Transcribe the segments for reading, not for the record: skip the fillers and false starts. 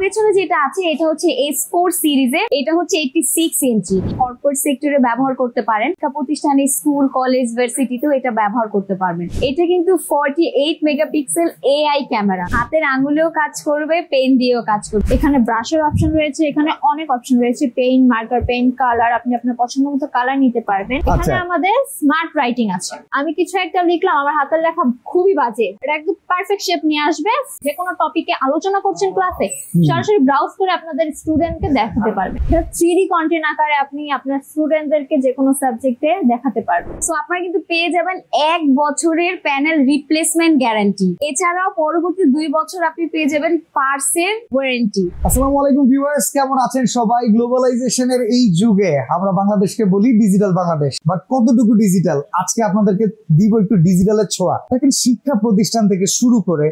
পেছনে যেটা আছে এটা হচ্ছে S4 সিরিজের, এটা হচ্ছে 86 ইঞ্চি। কর্পোরেট সেক্টরে ব্যবহার করতে পারেন, প্রতিষ্ঠানে স্কুল কলেজ ভার্সিটিতেও এটা ব্যবহার করতে পারবেন। এটা কিন্তু 48 মেগাপিক্সেল AI ক্যামেরা, হাতের আঙুলেও কাজ করবে, পেন দিয়েও কাজ করবে। এখানে ব্রাশের অপশন রয়েছে, এখানে অনেক অপশন রয়েছে, পেন, মার্কার পেন, কালার, আপনি আপনার পছন্দ মতো কালার নিতে পারবেন। এখানে আমাদের স্মার্ট রাইটিং আছে, আমি কিছু একটা লিখলাম, আমার হাতের লেখা খুবই বাজে, এটা একদম পারফেক্ট শেপ নিয়ে আসবে। যে কোনো টপিকে আলোচনা করছেন ক্লাসে, সরাসরি ব্রাউজ করে আপনাদের স্টুডেন্টকে দেখাতে পারবেন। এটা 3D কন্টেন্ট আকারে আপনি আপনার স্টুডেন্টদেরকে যে কোনো সাবজেক্টে দেখাতে পারবেন। সো আপনারা কিন্তু পেয়ে যাবেন 1 বছরের প্যানেল রিপ্লেসমেন্ট গ্যারান্টি। এছাড়াও পরবর্তী 2 বছর আপনি পেয়ে যাবেন পার্সের ওয়ারেন্টি। আসসালামু আলাইকুম ভিউয়ার্স, কেমন আছেন সবাই? গ্লোবালাইজেশনের এই যুগে আমরা বাংলাদেশকে বলি ডিজিটাল বাংলাদেশ, বাট কতটুকু ডিজিটাল? আজকে আপনাদেরকে দিব একটু ডিজিটালের ছোঁয়া। দেখেন, শিক্ষা প্রতিষ্ঠান থেকে শুরু করে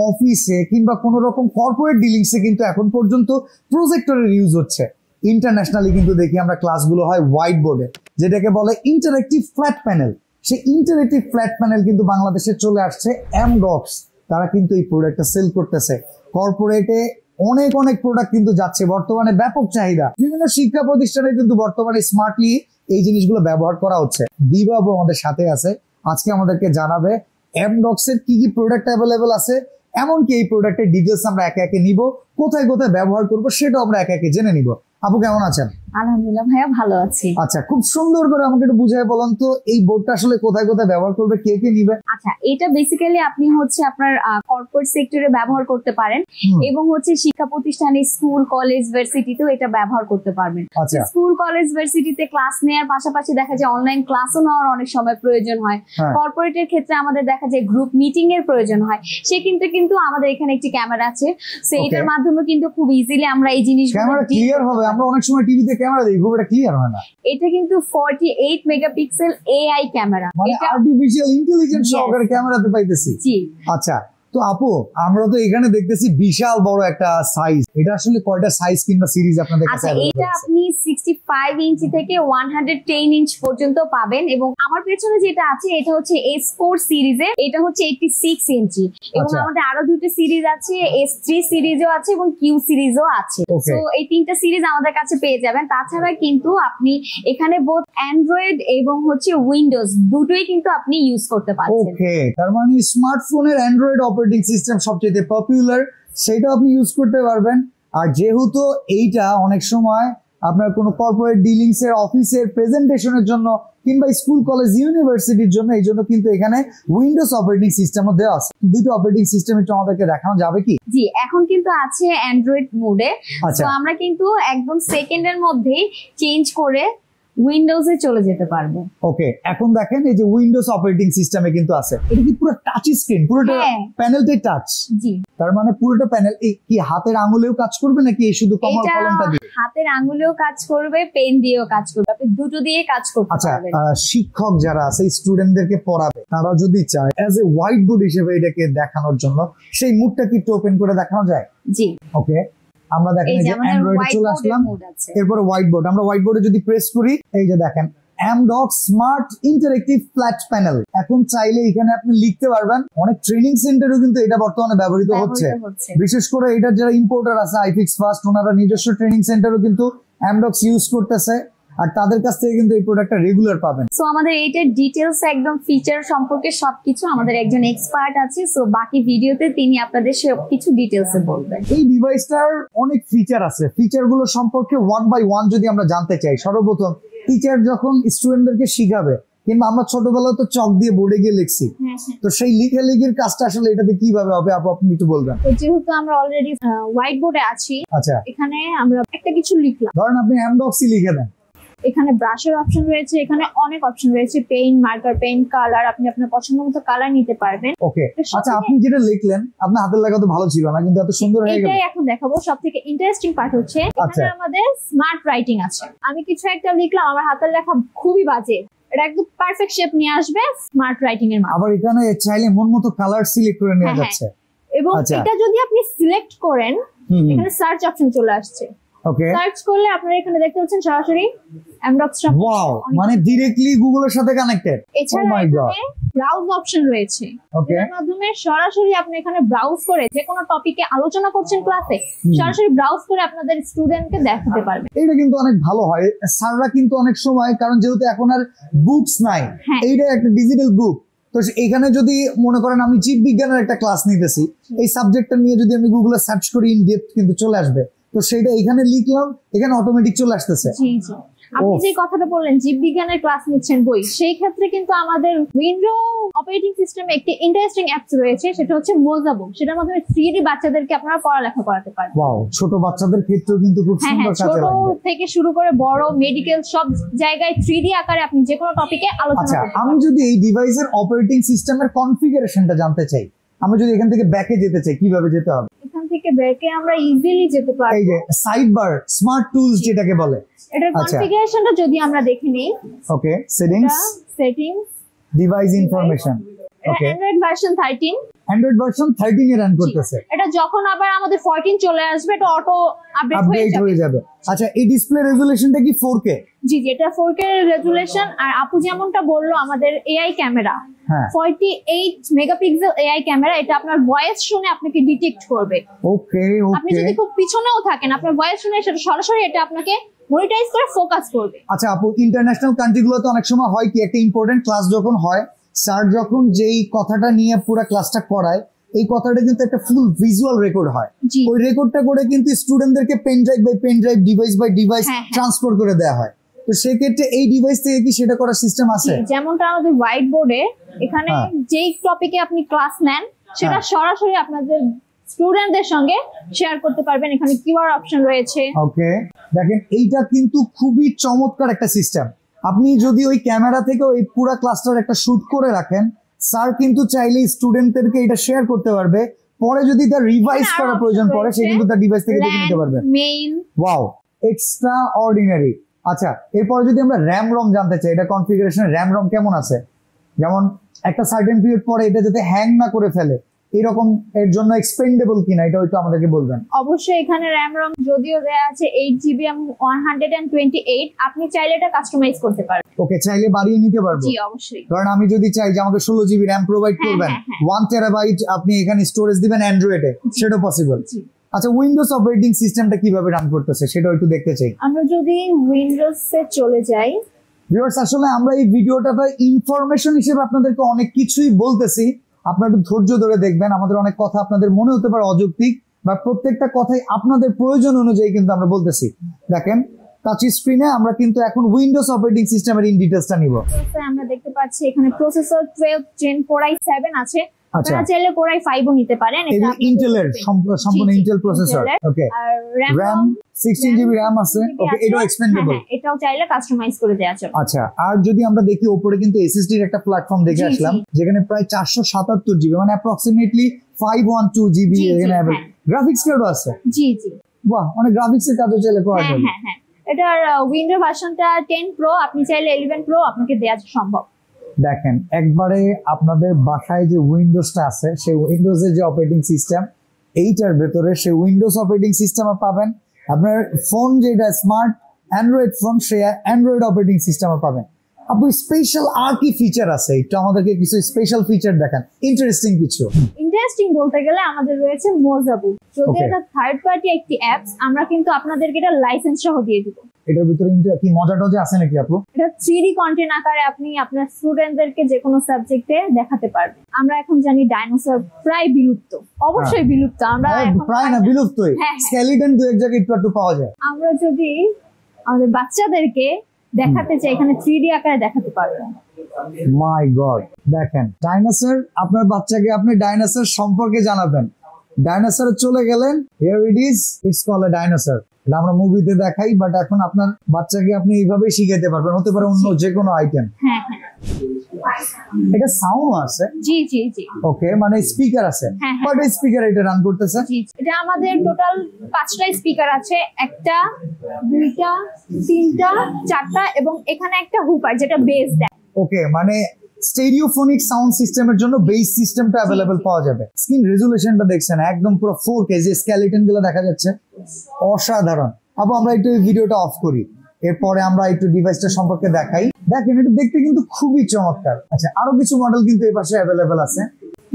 অফিসে কিংবা কোনো রকম কর্পোরেট ডিলিংসে কিন্তু এখন পর্যন্ত প্রজেক্টরের ইউজ হচ্ছে। ইন্টারন্যাশনালি কিন্তু দেখি আমরা ক্লাসগুলো হয় হোয়াইট বোর্ডে, যেটাকে বলে ইন্টারেক্টিভ ফ্ল্যাট প্যানেল। সেই ইন্টারেক্টিভ ফ্ল্যাট প্যানেল কিন্তু বাংলাদেশে চলে আসছে এমডক্স। তারা কিন্তু এই প্রোডাক্টটা সেল করতেছে। কর্পোরেটে অনেক অনেক প্রোডাক্ট কিন্তু যাচ্ছে, বর্তমানে ব্যাপক চাহিদা। বিভিন্ন শিক্ষা প্রতিষ্ঠানে কিন্তু বর্তমানে স্মার্টলি এই জিনিসগুলো ব্যবহার করা হচ্ছে। দিবাবু আমাদের সাথে আছে, আজকে আমাদেরকে জানাবে এমডক্স এর কি কি প্রোডাক্ট অ্যাভেলেবল আছে, এমনকি এই প্রোডাক্টের ডিটেলস আমরা একে একে নিব, কোথায় কোথায় ব্যবহার করব সেটাও আমরা একে একে জেনে নিব। আপু কেমন আছেন? আলহামদুলিল্লাহ ভাইয়া, ভালো আছি। আচ্ছা, খুব সুন্দর করে আমাকে একটু বুঝিয়ে বলুন তো, এই বোর্ডটা আসলে কোথায় কোথায় ব্যবহার করবে, কে কে নিবে? আচ্ছা, এটা বেসিক্যালি আপনি হচ্ছে আপনার কর্পোরেট সেক্টরে ব্যবহার করতে পারেন এবং হচ্ছে শিক্ষা প্রতিষ্ঠানে স্কুল কলেজ ভার্সিটিতেও এটা ব্যবহার করতে পারবেন। স্কুল কলেজ ভার্সিটিতে ক্লাস নেওয়ার পাশাপাশি দেখা যায় অনলাইন ক্লাসও নেওয়ার অনেক সময় প্রয়োজন হয়। কর্পোরেটের ক্ষেত্রে আমাদের দেখা যায় গ্রুপ মিটিং এর প্রয়োজন হয়, সে কিন্তু আমাদের এখানে একটি ক্যামেরা আছে, সো এটার মাধ্যমে কিন্তু খুব ইজিলি আমরা এই জিনিসগুলো ক্যামেরা ক্লিয়ার হবে। আমরা অনেক সময় টিভিতে ক্যামেরা দেখি, এটা ক্লিয়ার হয় না। এটা কিন্তু 48 মেগাপিক্সেল AI ক্যামেরা, এটা আর্টিফিশিয়াল ইন্টেলিজেন্স সহকারে ক্যামেরাতে পাইতেছি। জি। আচ্ছা, তো আপু আমরা তো এখানে দেখতেছি বিশাল বড় একটা সাইজ। এটা আসলে কয়টা সাইজ কিংবা সিরিজ আপনাদের কাছে? আচ্ছা, এটা আপনি 65 ইঞ্চি থেকে 110 ইঞ্চ পর্যন্ত পাবেন। এবং আমার পেছনে যেটা আছে এটা হচ্ছে S4 সিরিজের, এটা হচ্ছে 86 ইঞ্চি। এবং আমাদের আরো দুটো সিরিজ আছে, S3 সিরিজও আছে এবং Q সিরিজও আছে। তো এই তিনটা সিরিজ আমাদের কাছে পেয়ে যাবেন। তাছাড়া কিন্তু আপনি এখানে বোথ অ্যান্ড্রয়েড এবং হচ্ছে উইন্ডোজ দুটোই কিন্তু আপনি ইউজ করতে পারছেন। ওকে, তার মানে স্মার্টফোনের অ্যান্ড্রয়েড অপারেটিং সিস্টেম সবচেয়ে পপুলার, সেটা আপনি ইউজ করতে পারবেন। আর যেহেতু এইটা অনেক সময় আপনার কোনো কর্পোরেট ডিলিংস এর অফিসের প্রেজেন্টেশনের জন্য কিংবা স্কুল কলেজ ইউনিভার্সিটির জন্য, এই জন্য কিন্তু এখানে উইন্ডোজ অপারেটিং সিস্টেমও দেওয়া আছে। দুটো অপারেটিং সিস্টেম একটু আমাদেরকে দেখানো যাবে কি? জি, এখন কিন্তু আছে অ্যান্ড্রয়েড মোডে। তো আমরা কিন্তু একদম সেকেন্ডের মধ্যেই চেঞ্জ করে উইন্ডোজে চলে যেতে পারবো। ওকে, এখন দেখেন এই যে উইন্ডোজ অপারেটিং সিস্টেমে কিন্তু আছে। এটা কি পুরো টাচ স্ক্রিন, পুরোটা প্যানেলটাই টাচ? জি। তার মানে পুরোটা প্যানেল কি হাতের আঙুলেও কাজ করবে নাকি শুধু কলমটা দিয়ে? হাতের আঙুলেও কাজ করবে, পেন দিয়েও কাজ করবে, আপনি দুটো দিয়ে কাজ করতে পারবেন। আচ্ছা, শিক্ষক যারা আছে স্টুডেন্টদেরকে পড়াবে, তারা যদি চায় অ্যাজ এ হোয়াইট বোর্ড হিসেবে এটাকে দেখানোর জন্য, সেই মুডটা কি ওপেন করে দেখানো যায়? জি। ওকে, আমরা দেখেন এই যে অ্যান্ড্রয়েডে চলে আসলাম, এরপর হোয়াইট বোর্ড। আমরা হোয়াইট বোর্ডে যদি প্রেস করি, এই যে দেখেন এমডক্স স্মার্ট ইন্টারেক্টিভ ফ্ল্যাট প্যানেল। এখন চাইলে এখানে আপনি লিখতে পারবেন। অনেক ট্রেনিং সেন্টারেও কিন্তু এটা বর্তমানে ব্যবহৃত হচ্ছে। বিশেষ করে এটার যারা ইম্পোর্টার আছে, আইফিক্স ফার্স্ট, ওনারা নিজস্ব ট্রেনিং সেন্টারও কিন্তু এমডক্স ইউজ করতেছে, আর তাদের কাছ থেকে কিন্তু এই প্রোডাক্টটা রেগুলার পাবেন। সো আমাদের এইটার ডিটেইলস একদম ফিচার সম্পর্কে সবকিছু আমাদের একজন এক্সপার্ট আছে, সো বাকি ভিডিওতে তিনি আপনাদের সবকিছু ডিটেইলসে বলবেন। এই ডিভাইসটার অনেক ফিচার আছে, ফিচারগুলো সম্পর্কে ওয়ান বাই ওয়ান যদি আমরা জানতে চাই, সর্বপ্রথম টিচার যখন স্টুডেন্টদেরকে শিখাবে, কিংবা আমরা ছোটবেলায় তো চক দিয়ে বোর্ডে গিয়ে লিখছি, তো সেই লেখালেখির কাজটা আসলে এটাতে কিভাবে হবে আপনি একটু বলবেন? যেহেতু আমরা অলরেডি হোয়াইট বোর্ডে আছি, আচ্ছা, এখানে আমরা একটা কিছু লিখলাম, ধরেন আপনি এমডক্সই লিখে দেন। এখানে ব্রাশের অপশন রয়েছে, এখানে অনেক অপশন রয়েছে, পেন, মার্কার পেন, কালার, আপনি আপনার পছন্দ মতো কালার নিতে পারবেন। ওকে, আচ্ছা, আপনি যেটা লিখলেন আপনার হাতের লেখা তো ভালো ছিল না, কিন্তু এত সুন্দর হয়ে গেল। এটাই এখন দেখাবো। সবথেকে ইন্টারেস্টিং পার্ট হচ্ছে এখানে আমাদের স্মার্ট রাইটিং আছে। আমি কিছু একটা লিখলাম, আমার হাতের লেখা খুবই বাজে, এটা একদম পারফেক্ট শেপ নিয়ে আসবে স্মার্ট রাইটিং এর মাধ্যমে। আবার এখানে চাইলে মন মতো কালার সিলেক্ট করে নেওয়া যাচ্ছে। এবং এটা যদি আপনি সিলেক্ট করেন, এখানে সার্চ অপশন চলে আসছে। ওকে, সার্চ করলে আপনারা এখানে দেখতে পাচ্ছেন সরাসরি এমডক্সটা। ওয়াও, মানে ডিরেক্টলি গুগলের সাথে কানেক্টেড। এছাড়া মাই গড, এখানে ব্রাউজ অপশন রয়েছে, ওকে, এর মাধ্যমে সরাসরি আপনি এখানে ব্রাউজ করে যে কোনো টপিকে আলোচনা করছেন ক্লাসে, সরাসরি ব্রাউজ করে আপনাদের স্টুডেন্টকে দেখাতে পারবেন। এটা কিন্তু অনেক ভালো হয়। স্যাররা কিন্তু অনেক সময়, কারণ যেহেতু এখন আর বুকস নাই, হ্যাঁ। এইটা একটা ডিজিটাল বুক, তো এখানে যদি মনে করেন আমি জীববিজ্ঞানের একটা ক্লাস নিতেছি, এই সাবজেক্টটা নিয়ে যদি আমি গুগলে সার্চ করি, ইন ডেপথ কিন্তু চলে আসবে। তো সেটা এখানে লিখলাম, এখানে অটোমেটিক চলে আসতেছে। জি জি, আপনি যে কথাটা বললেন জীববিজ্ঞানের ক্লাস নিচ্ছেন বই, সেই ক্ষেত্রে কিন্তু আমাদের উইন্ডো অপারেটিং সিস্টেমে একটি ইন্টারেস্টিং অ্যাপস রয়েছে, সেটা হচ্ছে মোজাবুক। সেটার মাধ্যমে 3D বাচ্চাদেরকে আপনারা পড়ালেখা করাতে পারবেন। ওয়াও, ছোট বাচ্চাদের ক্ষেত্রেও কিন্তু খুব হ্যাঁ সুন্দর হ্যাঁ, কাজে ছোট লাগবে। থেকে শুরু করে বড়, মেডিকেল, সব জায়গায় 3D আকারে আপনি যে কোনো টপিকে আলোচনা আচ্ছা, করতে আমি পারবেন। যদি এই ডিভাইসের অপারেটিং সিস্টেমের কনফিগারেশনটা জানতে চাই, আমি যদি এখান থেকে ব্যাকে যেতে চাই, কিভাবে যেতে হবে? এখান থেকে ব্রেকে আমরা ইজিলি যেতে পারি। এই যে সাইড বার, স্মার্ট টুলস যেটাকে বলে। এটার আচ্ছা। কনফিগারেশনটা যদি আমরা দেখে নিই, ওকে, সেটিংস, সেটিংস, ডিভাইস ইনফরমেশন। ওকে, অ্যান্ড্রয়েড ভার্সন 13, অ্যান্ড্রয়েড ভার্সন 13 এ রান করতেছে। এটা যখন আবার আমাদের 14 চলে আসবে, এটা অটো আপডেট হয়ে আপডেট যাবে। হয়ে যাবে। আচ্ছা, এই ডিসপ্লে রেজোলিউশনটা কি 4K? জি জি, এটা 4K রেজুলেশন। আর আপু যেমনটা বললো, আমাদের এআই ক্যামেরা, হ্যাঁ, 48 মেগাপিক্সেল এআই ক্যামেরা, এটা আপনার ভয়েস শুনে আপনাকে ডিটেক্ট করবে। ওকে আপনি ওকে। যদি খুব পিছনেও থাকেন, আপনার ভয়েস শুনে সেটা সরাসরি এটা আপনাকে মনিটাইজ করে ফোকাস করবে। আচ্ছা আপু, ইন্টারন্যাশনাল কান্ট্রিগুলোতে অনেক সময় হয় কি, একটা ইম্পর্টেন্ট ক্লাস যখন হয়, স্যার যখন যেই কথাটা নিয়ে পুরো ক্লাসটা করায়, এই কথাটা কিন্তু একটা ফুল ভিজুয়াল রেকর্ড হয়। জি। ওই রেকর্ডটা করে কিন্তু স্টুডেন্টদেরকে pen drive by pen drive, device by device হ্যাঁ, হ্যাঁ। ট্রান্সফার করে দেওয়া হয়। তো সেক্ষেত্রে এই ডিভাইস থেকে কি সেটা করার সিস্টেম আছে? যেমনটা আমাদের হোয়াইট বোর্ডে এখানে হ্যাঁ। যেই টপিকে আপনি ক্লাস নেন, সেটা হ্যাঁ। সরাসরি আপনাদের স্টুডেন্টদের সঙ্গে শেয়ার করতে পারবেন। এখানে কিউআর অপশন রয়েছে। ওকে, দেখেন এইটা কিন্তু খুবই চমৎকার একটা সিস্টেম। আপনি যদি ওই ক্যামেরা থেকে ওই পুরো ক্লাসটার একটা শুট করে রাখেন, স্যার কিন্তু চাইলে স্টুডেন্টদেরকে এটা শেয়ার করতে পারবে। পরে যদি তার রিভাইজ এখানে করার আরো প্রয়োজন option পড়ে, সে রয়েছে। কিন্তু তার ডিভাইস থেকে দেখে নিতে পারবে। মেইল। Wow, extra ordinary. আচ্ছা, এরপরে যদি আমরা র্যাম রম জানতে চাই, এটা কনফিগারেশন র্যাম রম কেমন আছে? যেমন একটা সার্টেন পিরিয়ড পরে এটা যাতে হ্যাং না করে ফেলে, এরকম এর জন্য এক্সপেন্ডেবল কিনা, এটা একটু আমাদেরকে বলবেন। অবশ্যই এখানে র্যাম রম যদিও দেয়া আছে 8GB এবং 128, আপনি চাইলে এটা কাস্টমাইজ করতে পারেন। ওকে, চাইলে বাড়িয়ে নিতে পারবো। জি অবশ্যই। কারণ আমি যদি চাই যে আমাকে 16GB র্যাম প্রোভাইড হ্যাঁ, করবেন, হ্যাঁ, হ্যাঁ। 1TB আপনি এখানে স্টোরেজ দিবেন অ্যান্ড্রয়েডে, সেটা পসিবল। জি। আচ্ছা, উইন্ডোজ অপারেটিং সিস্টেমটা কিভাবে রান করতেছে সেটাও একটু দেখতে চাই। আমরা যদি উইন্ডোজে চলে যাই, ভিউয়ার্স, আসলে আমরা এই ভিডিওটাতে ইনফরমেশন হিসেবে আপনাদেরকে অনেক কিছুই বলতেছি, আপনারা একটু ধৈর্য ধরে দেখবেন। আমাদের অনেক কথা আপনাদের মনে হতে পারে অযৌক্তিক, বা প্রত্যেকটা কথাই আপনাদের প্রয়োজন অনুযায়ী কিন্তু আমরা বলতেছি। দেখেন, টাচ স্ক্রিনে আমরা কিন্তু এখন উইন্ডোজ অপারেটিং সিস্টেমের ইন ডিটেইলসটা নিব। আমরা দেখতে পাচ্ছি এখানে প্রসেসর 12 Gen Core i7 আছে। আচ্ছা, আপনারা চাইলে Core i5 ও নিতে পারেন। এটা ইন্টেলের সম্পূর্ণ জি, জি, ইন্টেল প্রসেসর। Intel-এর। ওকে, আর RAM 16GB RAM আছে। ওকে, এটাও এক্সপেন্ডেবল। এটাও চাইলে কাস্টমাইজ করে দেওয়া যাবে। আচ্ছা, আর যদি আমরা দেখি উপরে কিন্তু এসএসডি এর একটা প্ল্যাটফর্ম দেখে জি, আসলাম, জি। যেখানে প্রায় 477GB, মানে অ্যাপ্রক্সিমেটলি 512GB জি, জি, এখানে হ্যাঁ। গ্রাফিক্স কার্ডও আছে। জি জি, বাহ, অনেক গ্রাফিক্স এর কাজও চাইলে করা হ্যাঁ যাবে। হ্যাঁ হ্যাঁ। এটার উইন্ডো ভার্সনটা 10 Pro, আপনি চাইলে 11 Pro আপনাকে দেওয়া সম্ভব। দেখেন, একবারে আপনাদের বাসায় যে উইন্ডোজটা আছে, সেই উইন্ডোজের যে অপারেটিং সিস্টেম, এইটার ভেতরে সেই উইন্ডোজ অপারেটিং সিস্টেম পাবেন। আপনার ফোন যেটা স্মার্ট অ্যান্ড্রয়েড ফোন, সে অ্যান্ড্রয়েড অপারেটিং সিস্টেম পাবেন। আপনি স্পেশাল আর কি ফিচার আছে, একটু আমাদেরকে কিছু স্পেশাল ফিচার দেখান, ইন্টারেস্টিং কিছু। ইন্টারেস্টিং বলতে গেলে আমাদের রয়েছে মোজাবুক। যদি Okay. এটা থার্ড পার্টি একটি অ্যাপস, আমরা কিন্তু আপনাদেরকে এটা লাইসেন্স সহ দিয়ে দিব। এটার ভিতরে কি মজা টজা আছে নাকি আপু? এটা 3D কন্টেন্ট আকারে আপনি আপনার স্টুডেন্টদেরকে যে কোনো সাবজেক্টে দেখাতে পারবেন। আমরা এখন জানি ডাইনোসর প্রায় বিলুপ্ত, অবশ্যই বিলুপ্ত। আমরা এখন প্রায় না, বিলুপ্তই। হ্যাঁ, হ্যাঁ। স্কেলিটন দু এক জায়গায় একটু পাওয়া যায়। আমরা যদি আমাদের বাচ্চাদেরকে দেখাতে চাই, এখানে 3D আকারে দেখাতে পারবেন। মাই গড, দেখেন ডাইনোসর, আপনার বাচ্চাকে আপনি ডাইনোসর সম্পর্কে জানাবেন, ডাইনোসর চলে গেলেন, here it is, it's call A dinosaur. এটা আমরা মুভিতে দেখাই, বাট এখন আপনার বাচ্চাকে আপনি এইভাবেই শিখাতে পারবেন, হতে পারে অন্য যে কোনো আইটেম। হ্যাঁ হ্যাঁ, এটা সাউন্ড আছে। জি জি জি ওকে, মানে স্পিকার আছে। হ্যাঁ, হ্যাঁ। কয়টা স্পিকার এটা রান করতেছে? জি। এটা আমাদের টোটাল 5টা স্পিকার আছে, 1টা 2টা 3টা 4টা এবং এখানে একটা হুপার যেটা বেস দেয়। ওকে, মানে স্টেরিওফোনিক সাউন্ড সিস্টেমের জন্য বেস সিস্টেমটা অ্যাভেলেবল পাওয়া যাবে। স্ক্রিন রেজুলেশনটা দেখছেন, একদম পুরো 4K, যে স্কেলিটন গুলো দেখা যাচ্ছে, অসাধারণ। আপু আমরা একটু এই ভিডিওটা অফ করি, এরপরে আমরা একটু ডিভাইসটা সম্পর্কে দেখাই। দেখেন এটা দেখতে কিন্তু খুবই চমৎকার। আচ্ছা আরো কিছু মডেল কিন্তু এই পাশে অ্যাভেলেবেল আছে।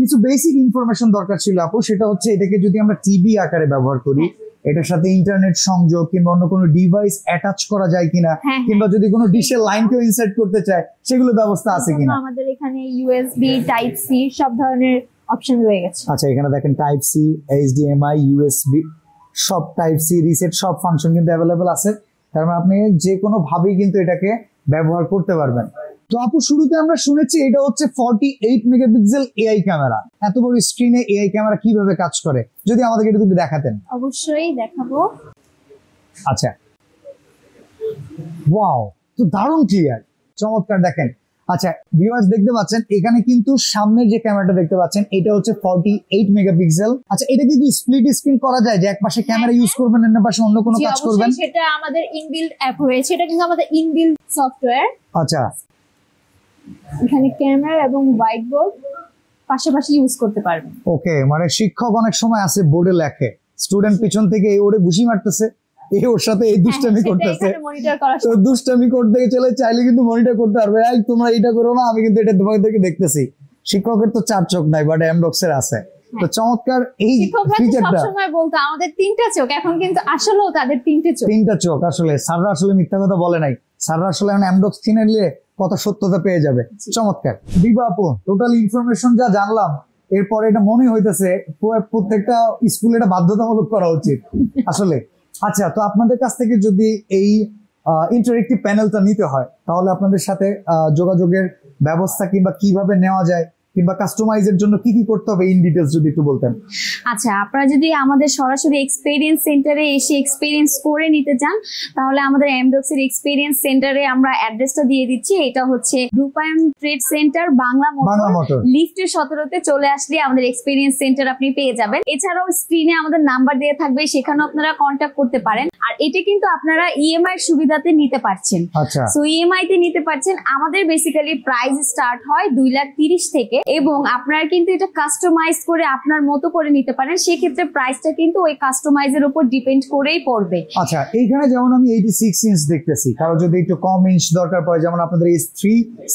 কিছু বেসিক ইনফরমেশন দরকার ছিল আপু, সেটা হচ্ছে এটাকে যদি আমরা টিভি আকারে ব্যবহার করি, এটার সাথে ইন্টারনেট সংযোগ কিংবা অন্য কোনো ডিভাইস অ্যাটাচ করা যায় কিনা, কিংবা যদি কোনো ডিশের লাইনকেও ইনসার্ট করতে চায় সেগুলো ব্যবস্থা আছে কিনা। আমাদের এখানে ইউএসবি টাইপ সি সব ধরনের অপশন রয়ে গেছে। আচ্ছা এখানে দেখেন টাইপ সি, এইচডিএমআই, ইউএসবি সব টাইপ সি, রিসেট সব ফাংশন কিন্তু অ্যাভেলেবেল আছে। তার মানে আপনি যে কোনো ভাবেই কিন্তু এটাকে ব্যবহার করতে পারবেন। তো আপু শুরুতে আমরা শুনেছি এটা হচ্ছে 48 মেগাপিক্সেল এআই ক্যামেরা। এত বড় স্ক্রিনে এআই ক্যামেরা কিভাবে কাজ করে যদি আমাদেরকে একটু দেখাতেন। অবশ্যই দেখাবো। আচ্ছা ওয়াও, তো দারুণ ক্লিয়ার, চমৎকার। দেখেন আচ্ছা ভিউয়ার্স দেখতে পাচ্ছেন এখানে কিন্তু সামনের যে ক্যামেরাটা দেখতে পাচ্ছেন এটা হচ্ছে 48 মেগাপিক্সেল। আচ্ছা এটা কি স্প্লিট স্ক্রিন করা যায়, যে এক পাশে ক্যামেরা ইউজ করবেন অন্য পাশে অন্য কোনো কাজ করবেন? সেটা আমাদের ইনবিল্ট অ্যাপ রয়েছে, এটা কিন্তু আমাদের ইনবিল্ট সফটওয়্যার। আচ্ছা এখানে ক্যামেরা এবং হোয়াইট বোর্ড পাশাপাশি ইউজ করতে পারবেন। ওকে, মানে শিক্ষক অনেক সময় আছে বোর্ডে লেখে, স্টুডেন্ট পিছন থেকে এই ওরে ঘুষি মারতেছে, এই ওর সাথে এই দুষ্টামি করতেছে, তো দুষ্টামি করতে চলে চাইলে কিন্তু মনিটর করতে পারবে। এই তোমরা এটা করো না, আমি কিন্তু এটা তোমাদেরকে দেখতেছি। শিক্ষকের তো 4 চোখ নাই, বাট এমডক্স এর আছে। তো চমৎকার এই ফিচারটা। সবসময় বলতো আমাদের 3টা চোখ, এখন কিন্তু আসলেও তাদের 3টা চোখ। আসলে স্যাররা আসলে মিথ্যা কথা বলে নাই, স্যাররা আসলে এখন এমডক্স কিনে নিলে কত সত্যতা পেয়ে যাবে। চমৎকার দিবা আপু, টোটাল ইনফরমেশন যা জানলাম, এরপরে এটা মনে হইতেছে প্রত্যেকটা স্কুলে এটা বাধ্যতামূলক করা উচিত আসলে। আচ্ছা তো আপনাদের কাছ থেকে যদি এই ইন্টারেক্টিভ প্যানেলটা নিতে হয় তাহলে আপনাদের সাথে যোগাযোগের ব্যবস্থা কিংবা কিভাবে নেওয়া যায় কিংবা কাস্টমাইজের জন্য কি কি করতে হবে ইন ডিটেইলস যদি একটু বলতেন। আচ্ছা আপনারা যদি আমাদের সরাসরি এক্সপেরিয়েন্স সেন্টারে এসে এক্সপেরিয়েন্স করে নিতে চান তাহলে আমাদের এমডক্স এর এক্সপেরিয়েন্স সেন্টারে আমরা অ্যাড্রেসটা দিয়ে দিচ্ছি। এটা হচ্ছে রূপায়ণ ট্রেড সেন্টার, বাংলা মোটর, লিফটের 17তে চলে আসলে আমাদের এক্সপেরিয়েন্স সেন্টার আপনি পেয়ে যাবেন। এছাড়াও স্ক্রিনে আমাদের নাম্বার দেওয়া থাকবে, সেখানেও আপনারা কন্ট্যাক্ট করতে পারেন। আর এটা কিন্তু আপনারা ইএমআই এর সুবিধাতে নিতে পারছেন। আচ্ছা সো ইএমআই তে নিতে পারছেন। আমাদের বেসিক্যালি প্রাইস স্টার্ট হয় 2,30,000 থেকে, এবং আপনারা কিন্তু এটা কাস্টমাইজ করে আপনার মতো করে নিতে পারেন। সেক্ষেত্রে প্রাইসটা কিন্তু ওই কাস্টমাইজের উপর ডিপেন্ড করেই পড়বে। আচ্ছা এইখানে যেমন আমি 86 ইঞ্চ দেখতেছি, কারো যদি একটু কম ইঞ্চ দরকার পড়ে, যেমন আপনাদের S3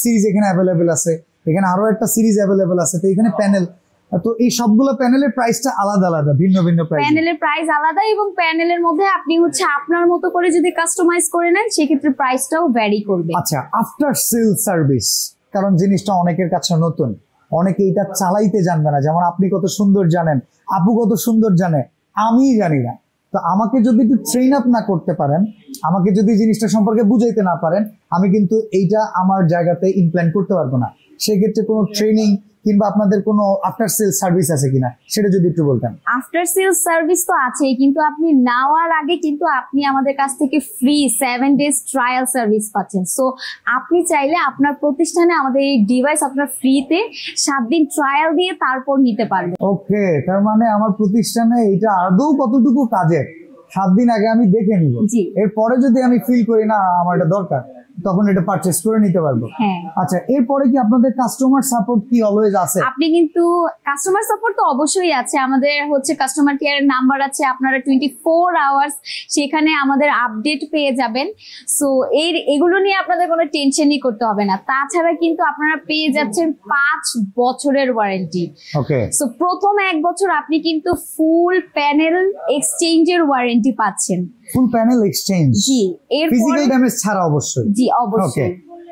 সিরিজ এখানে অ্যাভেলেবেল আছে, এখানে আরো একটা সিরিজ অ্যাভেলেবেল আছে। তো এখানে প্যানেল, তো এই সবগুলো প্যানেলের প্রাইসটা আলাদা আলাদা, ভিন্ন ভিন্ন প্রাইস। প্যানেলের প্রাইস আলাদা, এবং প্যানেলের মধ্যে আপনি হচ্ছে আপনার মতো করে যদি কাস্টমাইজ করে নেন সেক্ষেত্রে প্রাইসটাও ভ্যারি করবে। আচ্ছা আফটার সেল সার্ভিস, কারণ জিনিসটা অনেকের কাছে নতুন, অনেকে এটা চালাইতে জানবে না। যেমন আপনি কত সুন্দর জানেন, আপু কত সুন্দর জানে, আমি জানি না। তো আমাকে যদি একটু ট্রেন আপ না করতে পারেন, আমাকে যদি জিনিসটা সম্পর্কে বুঝাইতে না পারেন, আমি কিন্তু এইটা আমার জায়গাতে ইমপ্ল্যান্ট করতে পারবো না। সেক্ষেত্রে কোনো ট্রেনিং কিংবা আপনাদের কোনো আফটার সেল সার্ভিস আছে কিনা সেটা যদি একটু বলতেন। আফটার সেল সার্ভিস তো আছেই, কিন্তু আপনি নেওয়ার আগে কিন্তু আপনি আমাদের কাছ থেকে ফ্রি 7 ডেজ ট্রায়াল সার্ভিস পাচ্ছেন। সো আপনি চাইলে আপনার প্রতিষ্ঠানে আমাদের এই ডিভাইস আপনার ফ্রিতে 7 দিন ট্রায়াল দিয়ে তারপর নিতে পারবেন। ওকে, তার মানে আমার প্রতিষ্ঠানে এটা আদৌ কতটুকু কাজের 7 দিন আগে আমি দেখে নিব, এরপরে যদি আমি ফিল করি না আমার এটা দরকার তখন এটা পারচেজ করে নিতে পারবো। আচ্ছা এরপরে কি আপনাদের কাস্টমার সাপোর্ট কি অলওয়েজ আছে? আপনি কিন্তু কাস্টমার সাপোর্ট তো অবশ্যই আছে, আমাদের হচ্ছে কাস্টমার কেয়ারের নাম্বার আছে, আপনারা 24 আওয়ার্স সেখানে আমাদের আপডেট পেয়ে যাবেন। সো এগুলো নিয়ে আপনাদের কোনো টেনশনই করতে হবে না। তাছাড়া কিন্তু আপনারা পেয়ে যাচ্ছেন 5 বছরের ওয়ারেন্টি। ওকে, সো প্রথম 1 বছর আপনি কিন্তু ফুল প্যানেল এক্সচেঞ্জের ওয়ারেন্টি পাচ্ছেন। ফুল প্যানেল এক্সচেঞ্জ? জি, এর ফিজিক্যাল ড্যামেজ ছাড়া অবশ্যই। জি অবশ্যই।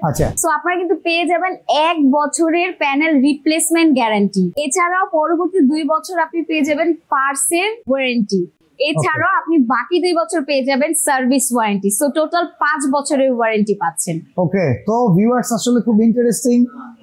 আচ্ছা সো আপনারা কিন্তু পেয়ে যাবেন 1 বছরের প্যানেল রিপ্লেসমেন্ট গ্যারান্টি। এছাড়াও পরবর্তী 2 বছর আপনি পেয়ে যাবেন পার্টসের ওয়ারেন্টি। এছাড়াও আপনি বাকি 2 বছর পেয়ে যাবেন সার্ভিস ওয়ারেন্টি। সো টোটাল 5 বছরের ওয়ারেন্টি পাচ্ছেন। ওকে, তো ভিউয়ার্স আসলে খুব ইন্টারেস্টিং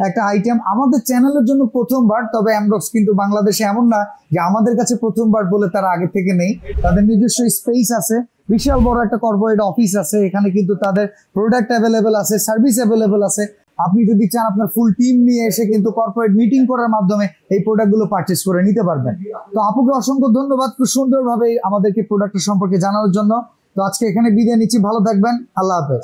একটা আইটেম আমাদের চ্যানেলের জন্য প্রথমবার। তবে এমডক্স কিন্তু বাংলাদেশে এমন না যে আমাদের কাছে প্রথমবার বলে তারা আগে থেকে নেই। তাদের নিজস্ব স্পেস আছে, বিশাল বড় একটা কর্পোরেট অফিস আছে, এখানে কিন্তু তাদের প্রোডাক্ট অ্যাভেলেবেল আছে, সার্ভিস অ্যাভেলেবেল আছে। আপনি যদি চান আপনার ফুল টিম নিয়ে এসে কিন্তু কর্পোরেট মিটিং করার মাধ্যমে এই প্রোডাক্টগুলো পারচেজ করে নিতে পারবেন। তো আপুকে অসংখ্য ধন্যবাদ খুব সুন্দরভাবে আমাদেরকে প্রোডাক্টের সম্পর্কে জানানোর জন্য। তো আজকে এখানে বিদায় নিচ্ছি, ভালো থাকবেন, আল্লাহ হাফেজ।